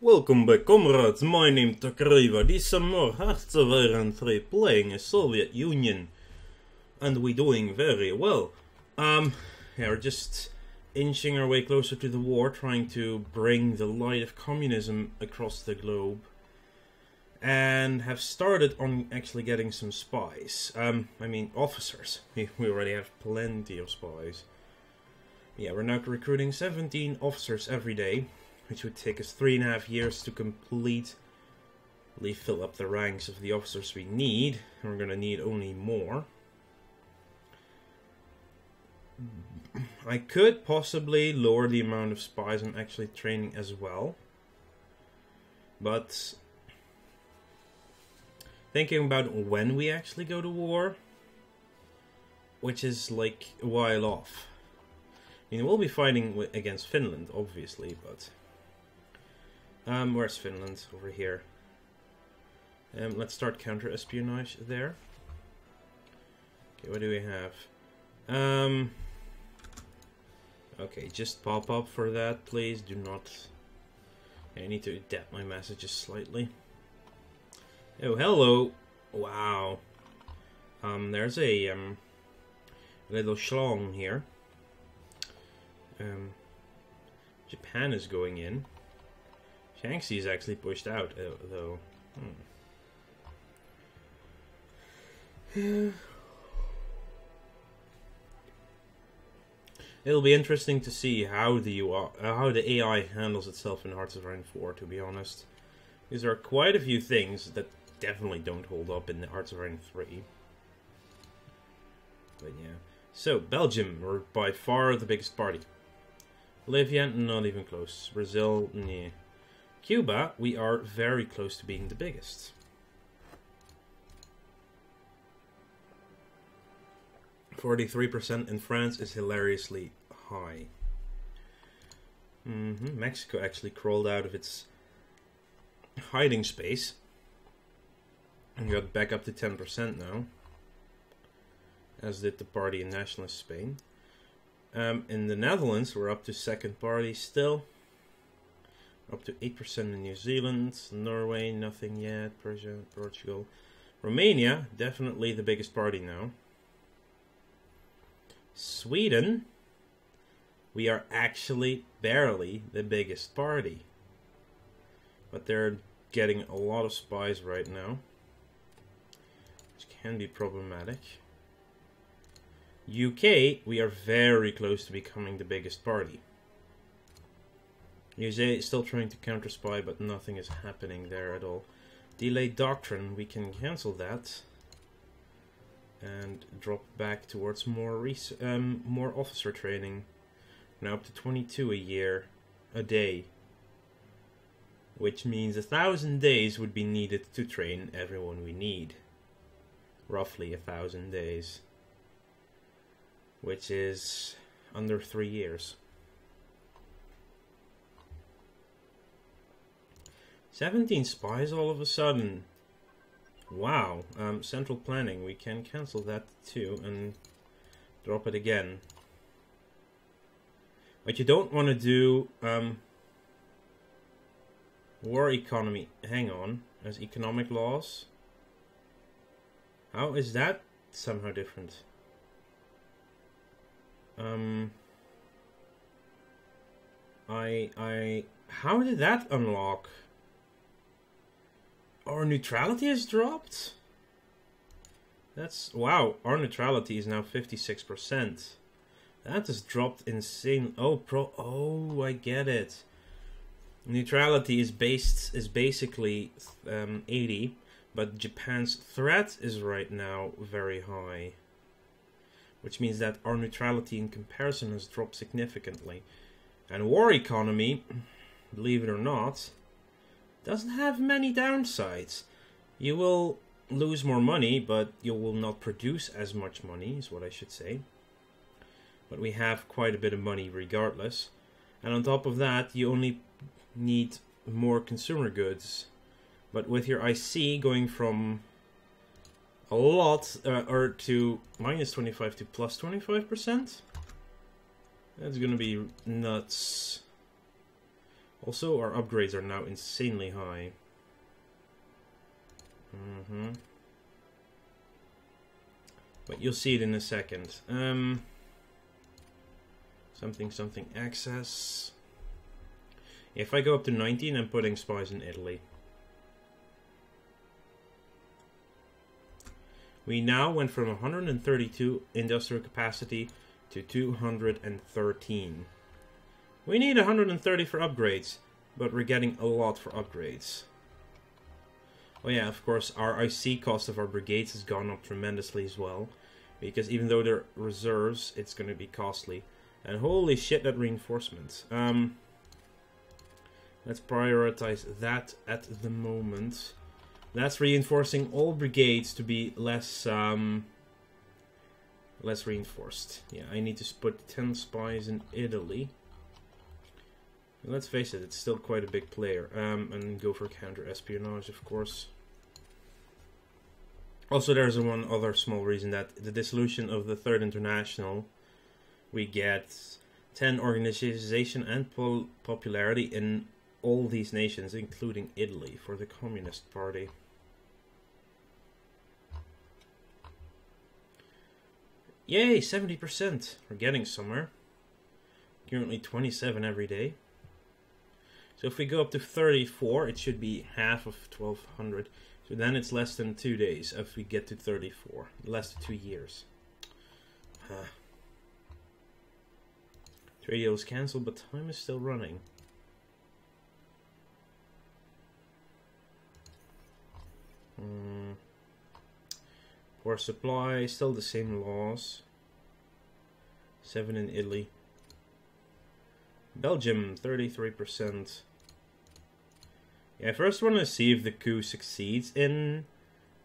Welcome back, comrades. My name Takriva. This summer, Hartseveran 3 playing a Soviet Union. And we doing very well. Yeah, we're just inching our way closer to the war, trying to bring the light of communism across the globe. And have started on actually getting some spies. I mean, officers. We already have plenty of spies. Yeah, we're now recruiting 17 officers every day, which would take us 3.5 years to completely fill up the ranks of the officers we need. And we're going to need only more. I could possibly lower the amount of spies I'm actually training as well. But thinking about when we actually go to war, which is like a while off. I mean, we'll be fighting against Finland, obviously, but where's Finland? Over here. Let's start counter-espionage there. Okay, what do we have? Okay, just pop up for that, please. Do not... I need to adapt my messages slightly. Oh, hello! Wow. There's a little schlong here. Japan is going in. Shaanxi is actually pushed out, though. It'll be interesting to see how the AI handles itself in Hearts of Iron 4, to be honest. Because there are quite a few things that definitely don't hold up in the Hearts of Iron 3. But yeah. So, Belgium, we're by far the biggest party. Bolivia, not even close. Brazil, nah. Cuba, we are very close to being the biggest. 43% in France is hilariously high. Mexico actually crawled out of its hiding space and got back up to 10% now, as did the party in Nationalist Spain. In the Netherlands, we're up to second party still. Up to 8% in New Zealand. Norway, nothing yet. Persia, Portugal. Romania, definitely the biggest party now. Sweden, we are actually barely the biggest party. But they're getting a lot of spies right now, which can be problematic. UK, we are very close to becoming the biggest party. USA is still trying to counter-spy, but nothing is happening there at all. Delayed doctrine, we can cancel that. And drop back towards more officer training. Now up to 22 a day. Which means 1,000 days would be needed to train everyone we need. Roughly 1,000 days. Which is under 3 years. 17 spies all of a sudden. Wow. Central planning. We can cancel that too and drop it again. What you don't want to do... war economy. Hang on. As economic laws. How is that somehow different? How did that unlock? Our neutrality has dropped? That's... Wow, our neutrality is now 56%. That has dropped insane... Oh, I get it. Neutrality is basically 80, but Japan's threat is right now very high. Which means that our neutrality in comparison has dropped significantly. And war economy, believe it or not, doesn't have many downsides. You will lose more money, but you will not produce as much money, is what I should say. But we have quite a bit of money regardless. And on top of that, you only need more consumer goods. But with your IC going from a lot, or to minus 25 to plus 25%, that's gonna be nuts. Also, our upgrades are now insanely high. But you'll see it in a second. Something access. If I go up to 19, I'm putting spies in Italy. We now went from 132 industrial capacity to 213. We need 130 for upgrades, but we're getting a lot for upgrades. Oh yeah, of course, our IC cost of our brigades has gone up tremendously as well. Because even though they're reserves, it's going to be costly. And holy shit, that reinforcement. Let's prioritize that at the moment. That's reinforcing all brigades to be less reinforced. Yeah, I need to put 10 spies in Italy. And let's face it, it's still quite a big player. And go for counter-espionage, of course. Also, there's one other small reason that the dissolution of the Third International, we get 10 organization and popularity in all these nations, including Italy, for the Communist Party. Yay, 70%. We're getting somewhere. Currently 27 every day. So if we go up to 34, it should be half of 1200. So then it's less than 2 days if we get to 34. Less than 2 years. Trade deal is cancelled, but time is still running. Poor supply, still the same laws. 7 in Italy. Belgium, 33%. Yeah, I first want to see if the coup succeeds in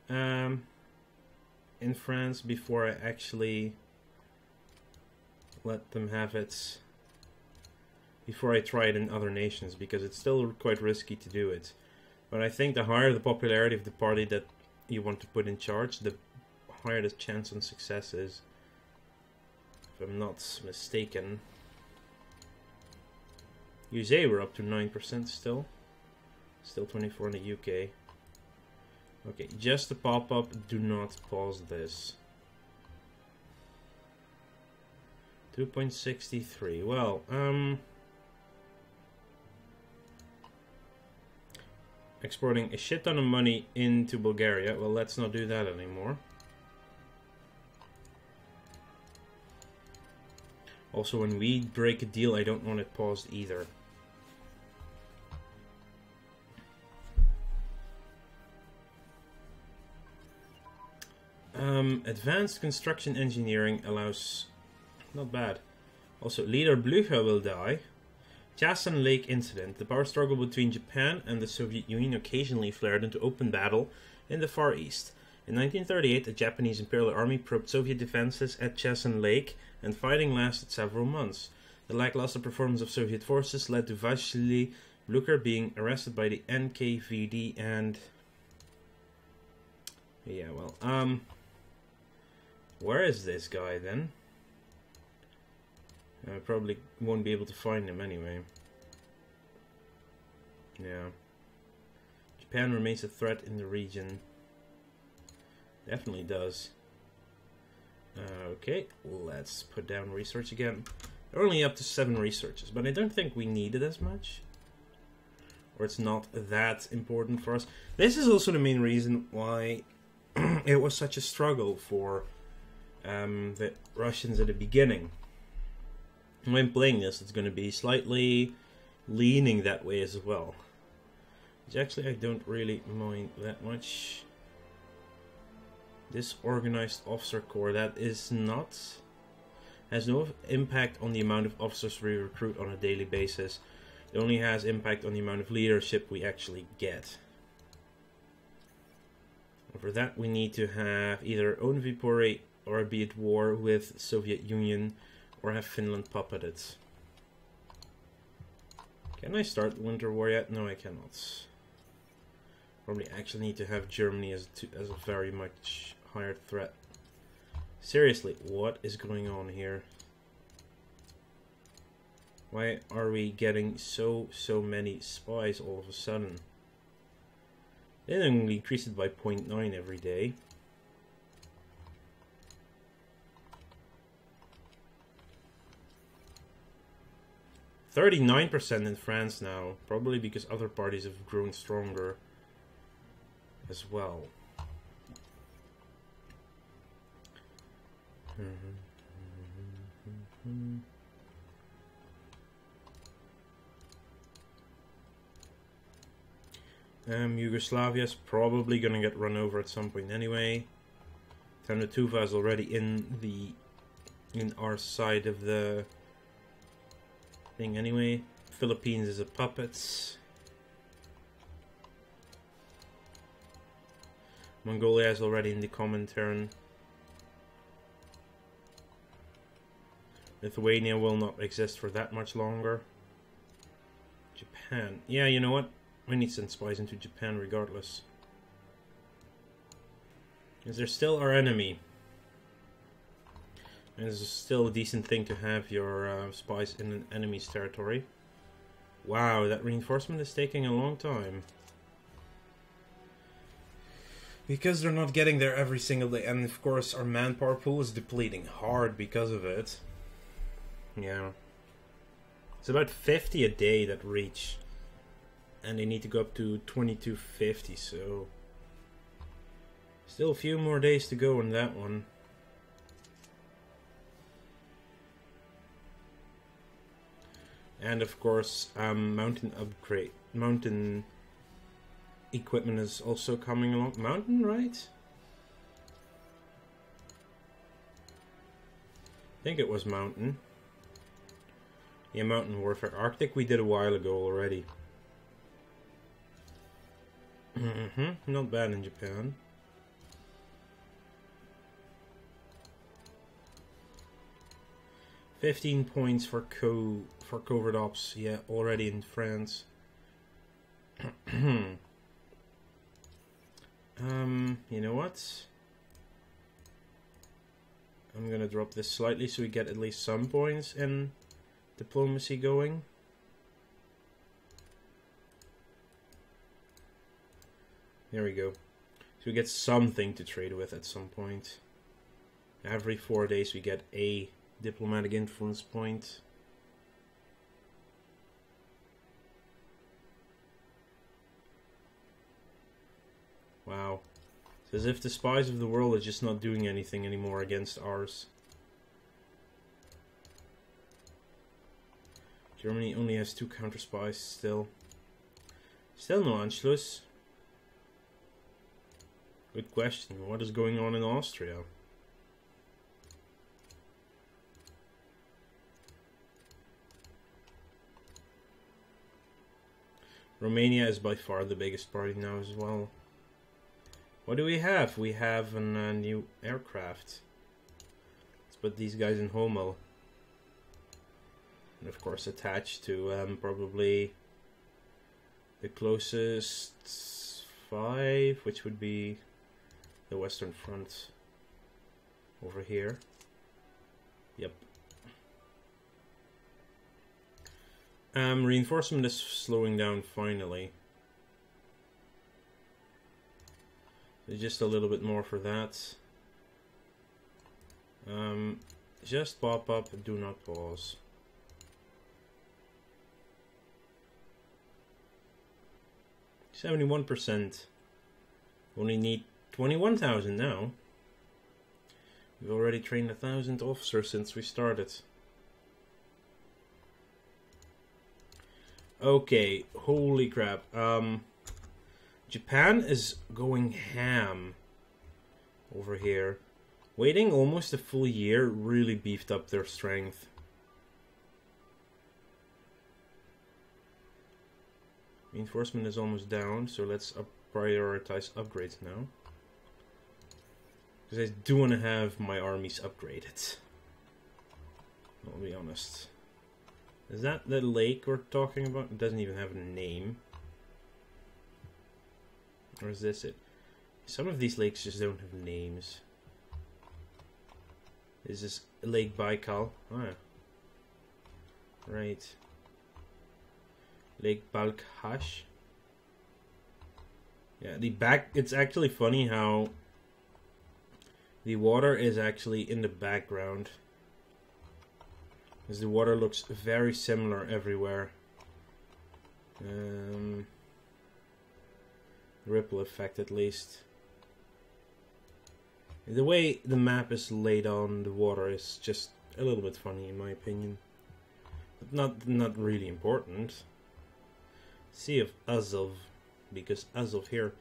France before I actually let them have it. Before I try it in other nations, because it's still quite risky to do it. But I think the higher the popularity of the party that you want to put in charge, the higher the chance on success is. If I'm not mistaken. USA, we're up to 9% still. Still 24 in the UK. Okay, just to pop up, do not pause this. 2.63. Well, exporting a shit ton of money into Bulgaria. Well, let's not do that anymore. Also, when we break a deal, I don't want it paused either. Advanced construction engineering allows... Not bad. Also, leader Blücher will die. Chasan Lake incident. The power struggle between Japan and the Soviet Union occasionally flared into open battle in the Far East. In 1938, the Japanese Imperial Army probed Soviet defenses at Chasan Lake, and fighting lasted several months. The lackluster performance of Soviet forces led to Vasily Blücher being arrested by the NKVD and... Yeah, well, where is this guy then? I probably won't be able to find him anyway. Yeah. Japan remains a threat in the region. Definitely does. Okay, let's put down research again. They're only up to 7 researches, but I don't think we need it as much. Or it's not that important for us. This is also the main reason why it was such a struggle for the Russians at the beginning. When playing this, it's going to be slightly leaning that way as well. Which actually I don't really mind that much. This organized officer corps, that is not... has no impact on the amount of officers we recruit on a daily basis. It only has impact on the amount of leadership we actually get. And for that we need to have either own Vipori or be at war with Soviet Union, or have Finland puppeted. Can I start the Winter War yet? No, I cannot. Probably actually need to have Germany as a very much higher threat. Seriously, what is going on here? Why are we getting so many spies all of a sudden? They only increase it by 0.9 every day. %39% in France now, probably because other parties have grown stronger as well. Yugoslavia's probably gonna get run over at some point anyway. Tanatuva is already in our side of the thing anyway. Philippines is a puppet. Mongolia is already in the common turn. Lithuania will not exist for that much longer. Japan. Yeah, you know what? We need to send spies into Japan regardless. Because they're still our enemy. And it's still a decent thing to have your spies in an enemy's territory. Wow, that reinforcement is taking a long time. Because they're not getting there every single day. And of course our manpower pool is depleting hard because of it. Yeah. It's about 50 a day that reach. And they need to go up to 2250, so... Still a few more days to go on that one. And of course, mountain equipment is also coming along. Mountain, right? I think it was mountain. Yeah, mountain warfare. Arctic we did a while ago already. Not bad in Japan. $15 points for covert ops. Yeah, already in France. You know what? I'm gonna drop this slightly so we get at least some points in diplomacy going. There we go. So we get something to trade with at some point. Every 4 days we get a diplomatic influence point. Wow. It's as if the spies of the world are just not doing anything anymore against ours. Germany only has 2 counter spies still. Still no Anschluss. Good question. What is going on in Austria? Romania is by far the biggest party now as well. What do we have? We have a new aircraft. Let's put these guys in Homel. And of course attached to probably the closest 5, which would be the Western Front over here. Yep. Reinforcement is slowing down finally. Just a little bit more for that. Just pop up, do not pause. %71%. Only need 21,000 now. We've already trained 1,000 officers since we started. Okay, holy crap. Japan is going ham over here. Waiting almost a full year really beefed up their strength. Reinforcement is almost down, so let's prioritize upgrades now. Because I do want to have my armies upgraded. I'll be honest. Is that the lake we're talking about? It doesn't even have a name. Or is this it? Some of these lakes just don't have names. Is this Lake Baikal? Oh yeah. Right. Lake Balkhash. Yeah, it's actually funny how the water is actually in the background. Because the water looks very similar everywhere. Ripple effect at least. The way the map is laid on the water is just a little bit funny in my opinion. But not really important. Sea of Azov, because Azov here.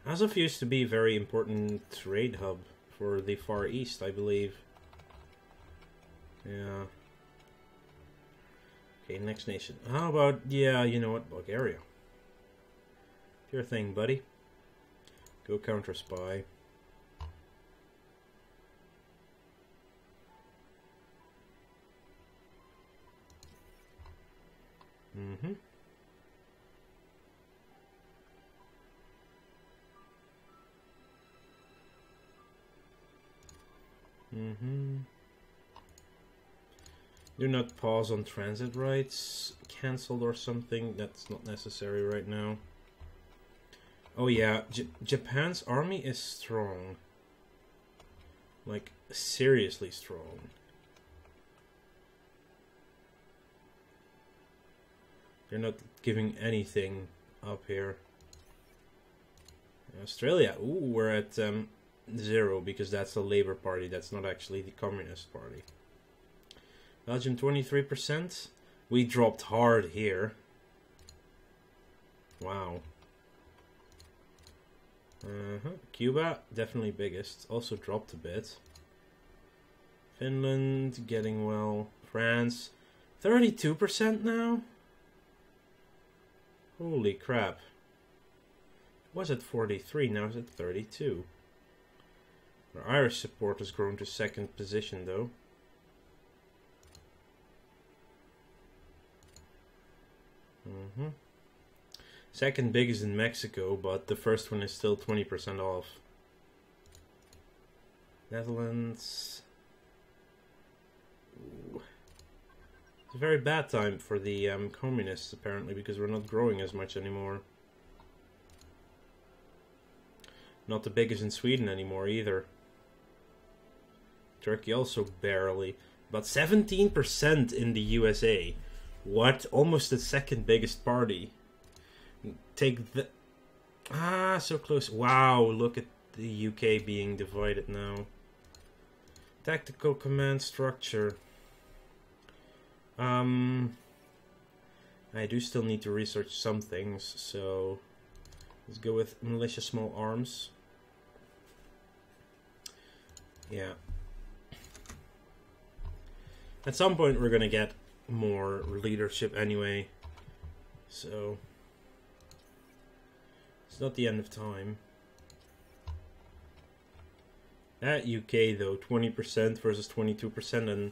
Azov used to be a very important trade hub for the Far East, I believe. Yeah. Okay, next nation. How about, yeah, you know what, Bulgaria. Your thing, buddy. Go counter spy. Mm-hmm. Mm-hmm. Do not pause on transit rights. Cancelled or something. That's not necessary right now. Oh yeah, Japan's army is strong. Like, seriously strong. They're not giving anything up here. Australia, ooh, we're at 0 because that's the Labour Party. That's not actually the Communist Party. Belgium 23%. We dropped hard here. Wow. Cuba, definitely biggest. Also dropped a bit. Finland, getting well. France, 32% now? Holy crap. Was at 43, now it's at 32. Our Irish support has grown to 2nd position though. Second biggest in Mexico, but the first one is still 20% off. Netherlands. Ooh. It's a very bad time for the communists apparently, because we're not growing as much anymore. Not the biggest in Sweden anymore either. Turkey also barely. But 17% in the USA. What? Almost the second biggest party. Take the... Ah, so close. Wow, look at the UK being divided now. Tactical command structure. I do still need to research some things, so... Let's go with militia small arms. Yeah. At some point we're gonna get more leadership anyway. So... It's not the end of time. At UK though, 20% versus 22%, and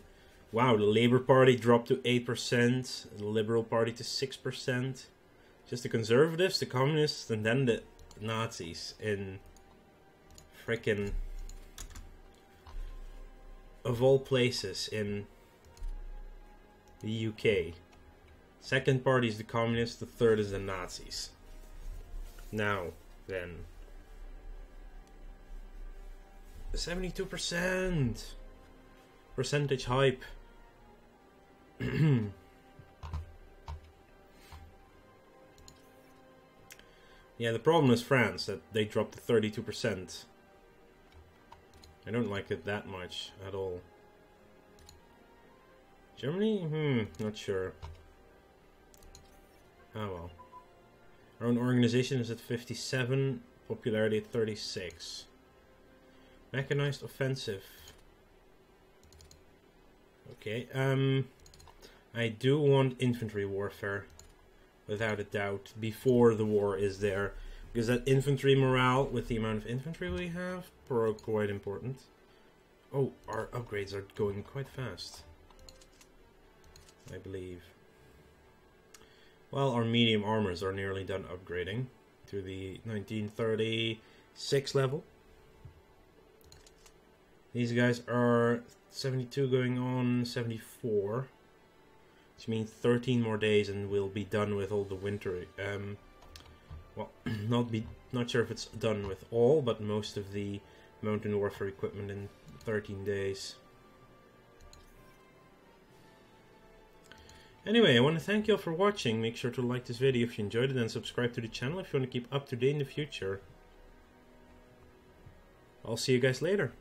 wow, the Labour Party dropped to 8%, the Liberal Party to 6%. Just the Conservatives, the Communists, and then the Nazis in frickin' of all places in the UK. Second party is the Communists, the third is the Nazis. Now, then. 72%! Percentage hype. Yeah, the problem is France, that they dropped to 32%. I don't like it that much at all. Germany? Not sure. Oh well. Our own organization is at 57, popularity at 36. Mechanized offensive. Okay, I do want infantry warfare, without a doubt, before the war is there. Because that infantry morale, with the amount of infantry we have, are quite important. Oh, our upgrades are going quite fast, I believe. Well, our medium armors are nearly done upgrading to the 1936 level. These guys are 72 going on 74. Which means 13 more days and we'll be done with all the winter. Well, not sure if it's done with all, but most of the mountain warfare equipment in 13 days. Anyway, I want to thank you all for watching. Make sure to like this video if you enjoyed it and subscribe to the channel if you want to keep up to date in the future. I'll see you guys later.